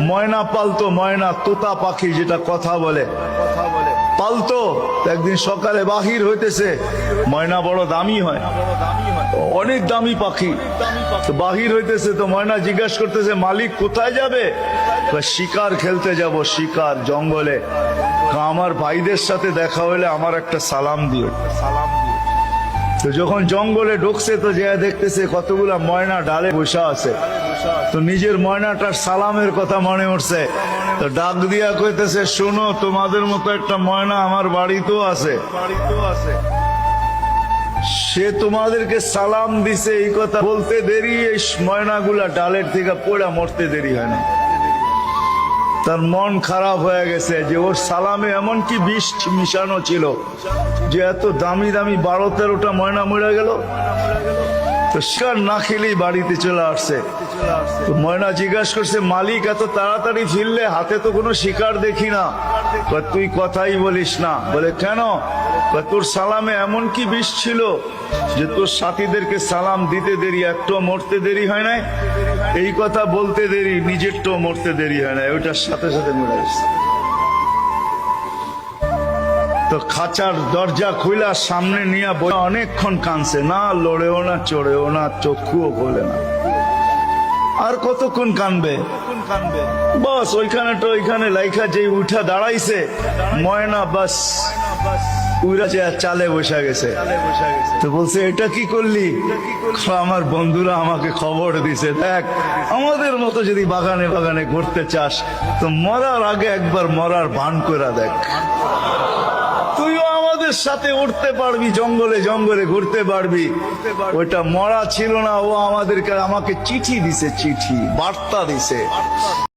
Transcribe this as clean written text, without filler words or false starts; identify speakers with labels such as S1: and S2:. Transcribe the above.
S1: ময়না পালতো, ময়না তোতা পাখি যেটা কথা বলে পালতো। একদিন সকালে বাহির হইতেছে, ময়না বড় দামি হয়, অনেক দামি পাখি। তো বাহির হইতেছে, তো ময়না জিজ্ঞাসা করতেছে মালিক কোথায় যাবে? শিকার খেলতে যাব, শিকার জঙ্গলে। আমার ভাইদের সাথে দেখা হইলে আমার একটা সালাম দিও। তো যখন জঙ্গলে ঢুকছে তো যে দেখতেছে কতগুলা ময়না ডালে বসা আছে, তো নিজের ময়নাটার সালামের কথা মনে উঠছে। তো ডাক দিয়া কইতেছে, শোনো তোমাদের মতো একটা ময়না আমার বাড়িতেও আছে, সে তোমাদেরকে সালাম দিছে। এই কথা বলতে দেরি এই ময়নাগুলা ডালের থেকে পড়া মরতে দেরি হয় না। তার মন খারাপ হয়ে গেছে যে ওর সালামে এমন কি বিষ মিশানো ছিল যে এত দামি দামি 12-13টা ময়না মরে গেল। তো শিকার না খেলেই বাড়িতে চলে আসছে। তো ময়না জিজ্ঞাসা করছে, মালিক এত তাড়াতাড়ি ফিরলে, হাতে তো কোনো শিকার দেখি না। তুই কথাই বলিস না। বলে কেন? তোর সালামে এমন কি বিষ ছিল যে তোর সাথীদেরকে সালাম দিতে দেরি, একটু মরতে দেরি হয় নাই। এই কথা বলতে দেরি, নিজেরটাও মরতে দেরি হয় না, ওইটার সাথে সাথে মরে গেছে। তো খাঁচার দরজা খুলা সামনে নিয়ে অনেকক্ষণ কাঁদছে, না লড়েও না চড়েও না, চক্ষুও খোলে না। আর কতক্ষণ কানবে? বাস ওইখানে তো ওইখানে লাইখা যে উঠা দাঁড়াইছে ময়না, বাস উড়া চালে বসে গেছে। তো বলছে, এটা কি করলি? আমার বন্ধুরা আমাকে খবর দিছে, দেখ আমাদের মতো যদি বাগানে বাগানে ঘুরতে চাস তো মরার আগে একবার মরার ভান করে দেখ, তুইও আমাদের সাথে উঠতে পারবি, জঙ্গলে জঙ্গলে ঘুরতে পারবি। ওইটা মরা ছিল না, ও আমাকে চিঠি দিছে, চিঠি বার্তা দিছে।